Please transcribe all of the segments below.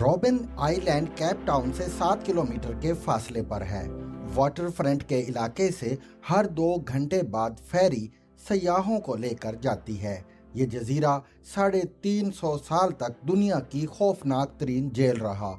Robin island Cape Town से 7 kilometre के फासले पर है। वाटर फ्रंट के इलाके से हर 2 घंटे बाद फेरी सयाहों को लेकर जाती है। ये जजीरा 350 साल तक दुनिया की खौफनाक तरीन जेल रहा।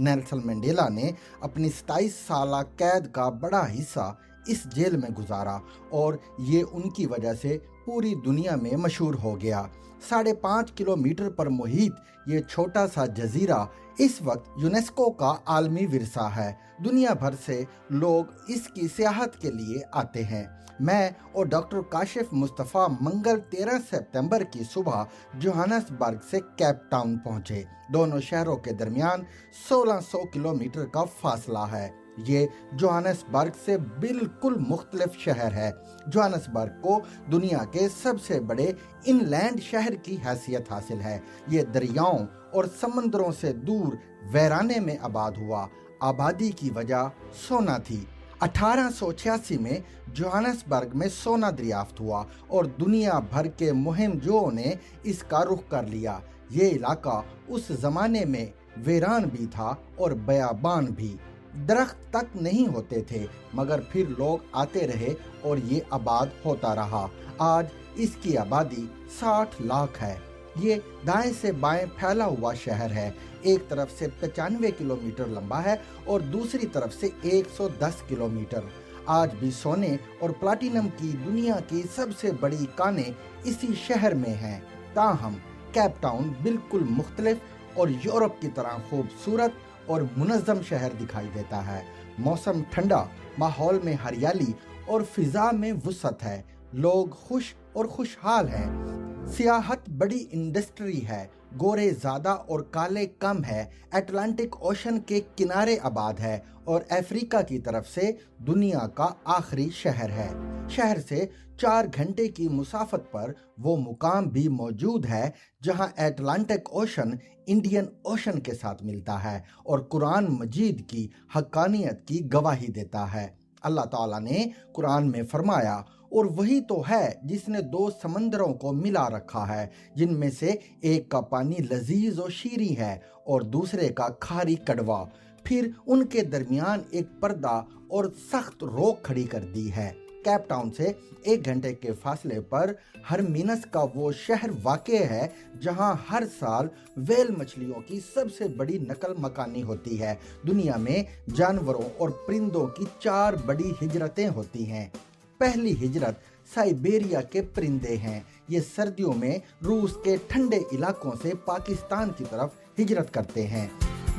नेल्सन मंडेला ने अपनी 27 साल कैद का बड़ा हिस्सा इस जेल में गुजारा और ये उनकी वजह से पूरी दुनिया में मशहूर हो गया। 5.5 किलोमीटर पर मुहित ये छोटा सा जजीरा इस वक्त यूनेस्को का आलमी विरसा है। दुनिया भर से लोग इसकी सियाहत के लिए आते हैं। मैं और डॉक्टर काशिफ मुस्तफ़ा मंगल 13 सितंबर की सुबह जोहानसबर्ग से केप टाउन पहुंचे। दोनों शहरों के दरमियान 1600 किलोमीटर का फासला है। ये जोहानसबर्ग से बिल्कुल मुख्तलिफ शहर है। जोहानसबर्ग को दुनिया के सबसे बड़े इनलैंड शहर की हैसियत हासिल है। ये दरियाओं और समंदरों से दूर वीराने में आबाद हुआ। आबादी की वजह सोना थी। 1886 में जोहानसबर्ग में सोना दरियाफ्त हुआ और दुनिया भर के मुहिमजोओं ने इसका रुख कर लिया। ये इलाका उस जमाने में वीरान भी था और बयाबान भी। दरख्त तक नहीं होते थे, मगर फिर लोग आते रहे और ये आबाद होता रहा। आज इसकी आबादी 60 लाख है। ये दाएं से बाएं फैला हुआ शहर है। एक तरफ से 95 किलोमीटर लंबा है और दूसरी तरफ से 110 किलोमीटर। आज भी सोने और प्लाटिनम की दुनिया की सबसे बड़ी कानें इसी शहर में हैं। ताहम केप टाउन बिल्कुल मुख्तलिफ और यूरोप की तरह खूबसूरत और मुनज़्ज़म शहर दिखाई देता है। मौसम ठंडा, माहौल में हरियाली और फिजा में वुसअत है। लोग खुश और खुशहाल हैं। सियाहत बड़ी इंडस्ट्री है। गोरे ज़्यादा और काले कम है। अटलांटिक ओशन के किनारे आबाद है और अफ्रीका की तरफ से दुनिया का आखिरी शहर है। शहर से 4 घंटे की मुसाफत पर वो मुकाम भी मौजूद है जहां अटलांटिक ओशन इंडियन ओशन के साथ मिलता है और कुरान मजीद की हक्कानियत की गवाही देता है। अल्लाह ताला ने कुरान में फरमाया, और वही तो है जिसने 2 समंदरों को मिला रखा है, जिनमें से एक का पानी लजीज और शीरी है और दूसरे का खारी कड़वा। फिर उनके दरमियान एक पर्दा और सख्त रोक खड़ी कर दी है। केप टाउन से 1 घंटे के फासले पर हरमिनस का वो शहर वाक़ है जहां हर साल व्हेल मछलियों की सबसे बड़ी नकल मकानी होती है। दुनिया में जानवरों और परिंदों की 4 बड़ी हिजरतें होती हैं। पहली हिजरत साइबेरिया के परिंदे हैं। ये सर्दियों में रूस के ठंडे इलाकों से पाकिस्तान की तरफ हिजरत करते हैं।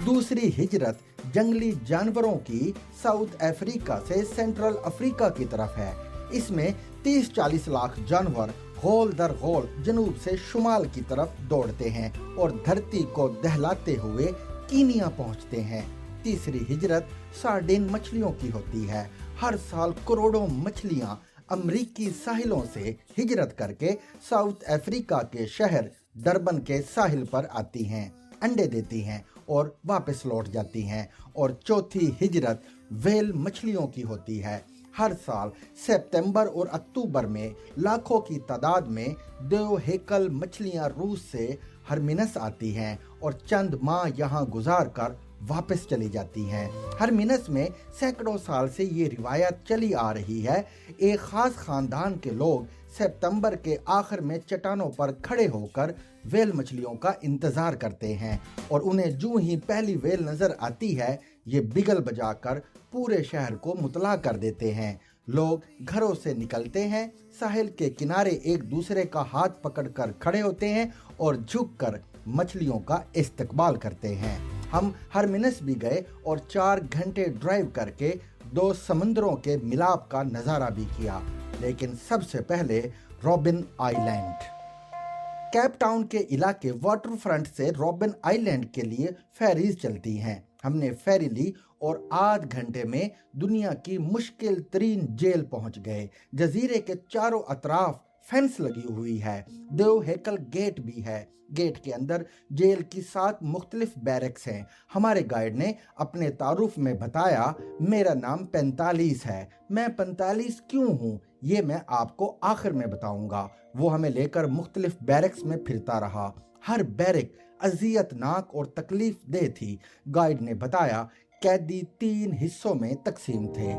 दूसरी हिजरत जंगली जानवरों की साउथ अफ्रीका से सेंट्रल अफ्रीका की तरफ है। इसमें 30-40 लाख जानवर गोल दर गोल जनूब से शुमाल की तरफ दौड़ते हैं और धरती को दहलाते हुए कीनिया पहुंचते हैं। तीसरी हिजरत सार्डिन मछलियों की होती है। हर साल करोड़ों मछलियां अमरीकी साहिलों से हिजरत करके साउथ अफ्रीका के शहर डरबन के साहिल पर आती हैं, अंडे देती हैं और वापस लौट जाती हैं। और चौथी हिजरत व्हेल मछलियों की होती है। हर साल सितंबर और अक्टूबर में लाखों की तादाद में देव हेकल मछलियां रूस से हरमिनस आती हैं और चंद माह यहाँ गुजार कर वापस चली जाती हैं। हरमिनस में सैकड़ों साल से ये रिवायत चली आ रही है। एक खास खानदान के लोग सितंबर के आखिर में चट्टानों पर खड़े होकर व्हेल मछलियों का इंतजार करते हैं और उन्हें जो ही पहली व्हेल नजर आती है, ये बिगल बजाकर पूरे शहर को मुतला कर देते हैं। लोग घरों से निकलते हैं, साहिल के किनारे एक दूसरे का हाथ पकड़कर खड़े होते हैं और झुककर मछलियों का इस्तकबाल करते हैं। हम हरमिनस भी गए और 4 घंटे ड्राइव करके 2 समंदरों के मिलाप का नज़ारा भी किया। लेकिन सबसे पहले रॉबिन आइलैंड। केप टाउन के इलाके वाटर फ्रंट से रॉबिन आइलैंड के लिए फेरीज चलती हैं। हमने फेरी ली और आध घंटे में दुनिया की मुश्किल तरीन जेल पहुंच गए। जजीरे के चारों अतराफ फेंस लगी हुई है। देव हेकल गेट भी है। गेट के अंदर जेल की 7 मुख्तलिफ बैरक्स हैं। हमारे गाइड ने अपने तारुफ में बताया, मेरा नाम 45 है। मैं 45 क्यों हूँ ये मैं आपको आखिर में बताऊंगा। वो हमें लेकर मुख्तलिफ बैरक्स में फिरता रहा। हर बैरक अजियतनाक और तकलीफ दे थी। गाइड ने बताया कैदी 3 हिस्सों में तकसीम थे।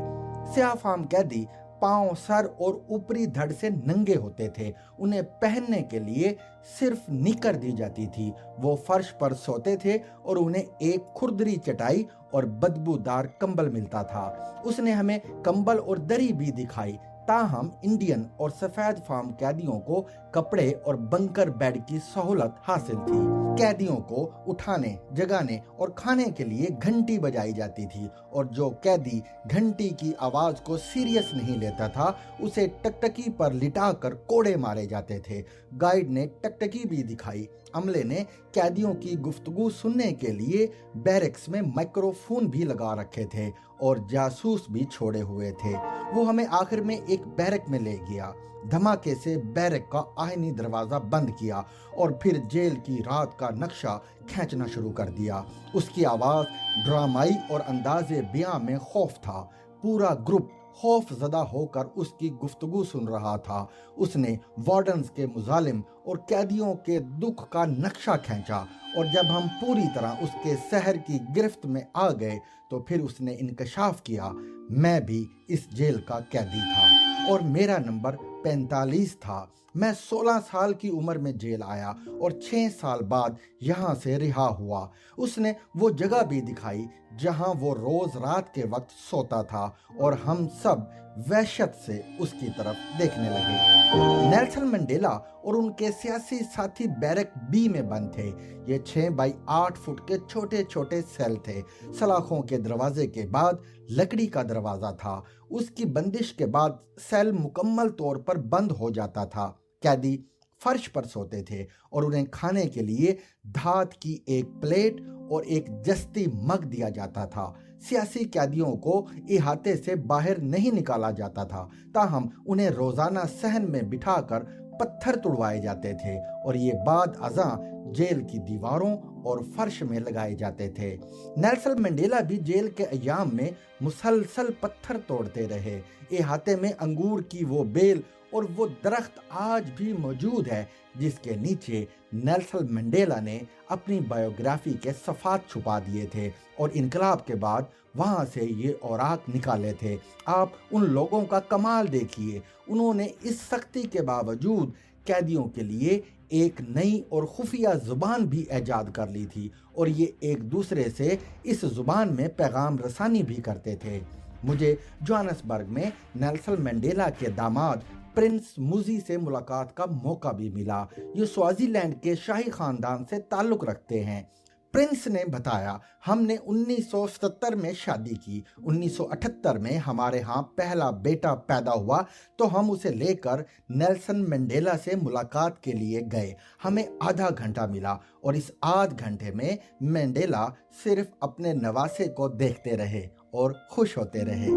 स्याह फार्म कैदी पांव, सर और ऊपरी धड़ से नंगे होते थे। उन्हें पहनने के लिए सिर्फ निकर दी जाती थी। वो फर्श पर सोते थे और उन्हें एक खुरदरी चटाई और बदबूदार कंबल मिलता था। उसने हमें कंबल और दरी भी दिखाई। ताहम इंडियन और सफेद फार्म कैदियों को कपड़े और बंकर बेड की सहूलत हासिल थी। कैदियों को उठाने, जगाने और खाने के लिए घंटी बजाई जाती थी और जो कैदी घंटी की आवाज को सीरियस नहीं लेता था उसे टकटकी पर लिटाकर कोड़े मारे जाते थे। गाइड ने टकटकी भी दिखाई। अमले ने कैदियों की गुफ्तगू सुनने के लिए बैरक्स में माइक्रोफोन भी लगा रखे थे और जासूस भी छोड़े हुए थे। वो हमें आखिर में एक बैरक में ले गया। धमाके से बैरक का आईनी दरवाजा बंद किया और फिर जेल की रात का नक्शा खींचना शुरू कर दिया। उसकी आवाज ड्रामाई और अंदाजे बयां में खौफ था। पूरा ग्रुप खौफ ज़दा होकर उसकी गुफ्तगू सुन रहा था। उसने वार्डन्स के मुजालिम और कैदियों के दुख का नक्शा खींचा और जब हम पूरी तरह उसके सहर की गिरफ्त में आ गए तो फिर उसने इंकशाफ किया मैं भी इस जेल का कैदी था और मेरा नंबर 45 था। मैं 16 साल की उम्र में जेल आया और 6 साल बाद यहाँ से रिहा हुआ। उसने वो जगह भी दिखाई जहाँ वो रोज रात के वक्त सोता था और हम सब वहशत से उसकी तरफ देखने लगे। नेल्सन मंडेला और उनके सियासी साथी बैरक बी में बंद थे। ये 6 बाई 8 फुट के छोटे छोटे सेल थे। सलाखों के दरवाजे के बाद लकड़ी का दरवाजा था। उसकी बंदिश के बाद सेल मुकम्मल तौर पर बंद हो जाता था। कैदी फर्श पर सोते थे और उन्हें खाने के लिए धात की एक प्लेट और एक जस्ती मग दिया जाता था। सियासी कैदियों को इहाते से बाहर नहीं निकाला जाता था, ताहम उन्हें रोजाना सहन में बिठाकर पत्थर तुड़वाए जाते थे और ये बाद अज़ां जेल की दीवारों और फर्श में लगाए जाते थे। नेल्सन मंडेला भी जेल के अय्याम में मुसलसल पत्थर तोड़ते रहे। इहाते में अंगूर की वो बेल और वो दरख्त आज भी मौजूद है जिसके नीचे नेल्सन मंडेला ने अपनी बायोग्राफी के सफ़ात छुपा दिए थे और इनकलाब के बाद वहाँ से ये औराक निकाले थे। आप उन लोगों का कमाल देखिए, उन्होंने इस सख्ती के बावजूद कैदियों के लिए एक नई और खुफिया ज़ुबान भी ईजाद कर ली थी और ये एक दूसरे से इस ज़ुबान में पैगाम रसानी भी करते थे। मुझे जोहान्सबर्ग में नेल्सन मंडेला के दामाद प्रिंस मुजी से मुलाकात का मौका भी मिला। ये स्वाज़ीलैंड के शाही खानदान से ताल्लुक़ रखते हैं। प्रिंस ने बताया हमने 1977 में शादी की। 1978 में हमारे यहाँ पहला बेटा पैदा हुआ तो हम उसे लेकर नेल्सन मंडेला से मुलाकात के लिए गए। हमें आधा घंटा मिला और इस आध घंटे में मंडेला सिर्फ अपने नवासे को देखते रहे और खुश होते रहे।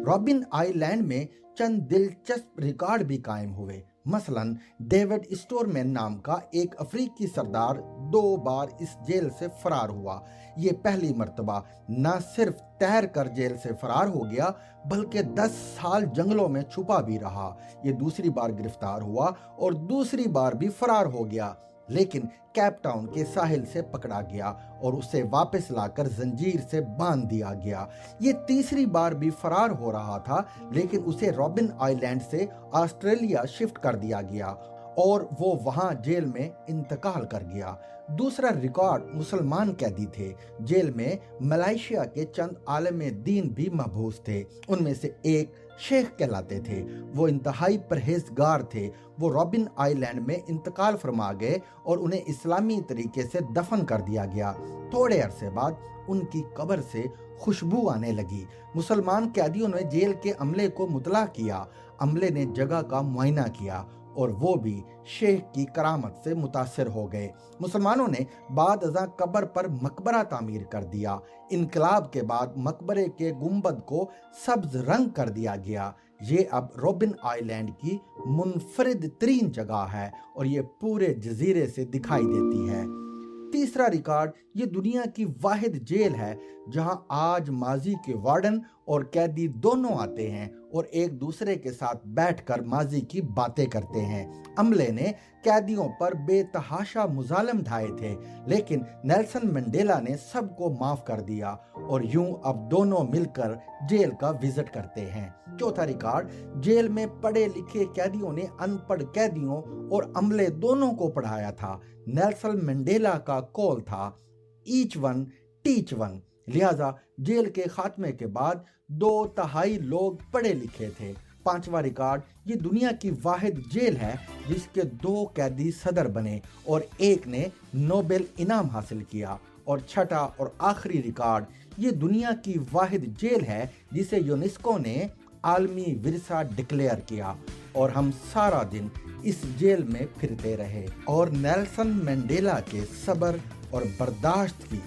रॉबिन आइलैंड में चंद दिलचस्प रिकॉर्ड भी कायम हुए। मसलन डेविड स्टोरमैन नाम का एक अफ्रीकी सरदार 2 बार इस जेल से फरार हुआ। ये पहली मर्तबा न सिर्फ तैर कर जेल से फरार हो गया बल्कि 10 साल जंगलों में छुपा भी रहा। ये दूसरी बार गिरफ्तार हुआ और दूसरी बार भी फरार हो गया, लेकिन केप टाउन के साहिल से पकड़ा गया और उसे वापस लाकर जंजीर से बांध दिया गया। ये तीसरी बार भी फरार हो रहा था, लेकिन उसे रॉबिन आइलैंड से ऑस्ट्रेलिया शिफ्ट कर दिया गया और वो वहां जेल में इंतकाल कर गया। दूसरा रिकॉर्ड मुसलमान कैदी थे। जेल में मलेशिया के चंद आलमे दीन भी महबूस थे। उनमें से एक शेख कहलाते थे। वो इंतहाई परहेजगार थे। वो रॉबिन आइलैंड में इंतकाल फरमा गए और उन्हें इस्लामी तरीके से दफन कर दिया गया। थोड़े अरसे बाद उनकी कब्र से खुशबू आने लगी। मुसलमान कैदियों ने जेल के अमले को मुतला किया। अमले ने जगह का मुआयना किया और वो भी शेख की करामत से मुतासिर हो गए। मुसलमानों ने बाद अज़ां कब्र पर मकबरा तामीर कर दिया। इनकलाब के बाद मकबरे के गुंबद को सब्ज रंग कर दिया गया। ये अब रॉबिन आइलैंड की मुनफरिद तरीन जगह है और ये पूरे जजीरे से दिखाई देती है। तीसरा रिकॉर्ड, ये दुनिया की वाहिद जेल है जहां आज माजी के वार्डन और कैदी दोनों आते हैं और एक दूसरे के साथ बैठकर माजी की बातें करते हैं। अमले ने कैदियों पर बेतहाशा मुजालिम ढाए थे, लेकिन नेल्सन मंडेला ने सबको माफ कर दिया और यूं अब दोनों मिलकर जेल का विजिट करते हैं। चौथा रिकॉर्ड, जेल में पढ़े लिखे कैदियों ने अनपढ़ कैदियों और अमले दोनों को पढ़ाया था। नेल्सन मंडेला का कॉल था ईच वन टीच वन, लिहाजा जेल के खात्मे के बाद 2/3 लोग पढ़े लिखे थे। पांचवा रिकॉर्ड, ये दुनिया की वाहिद जेल है जिसके 2 कैदी सदर बने और एक ने नोबेल इनाम हासिल किया। और छठा और आखिरी रिकॉर्ड, ये दुनिया की वाहिद जेल है जिसे यूनेस्को ने आलमी विरसा डिक्लेयर किया और हम सारा दिन इस जेल में फिरते रहे और नेल्सन मंडेला के सब्र और बर्दाश्त की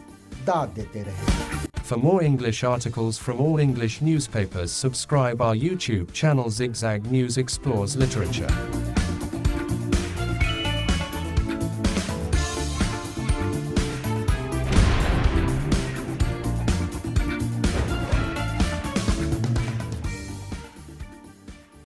दाद देते रहे। For more English articles from all English newspapers, subscribe our YouTube channel Zigzag News Explores Literature.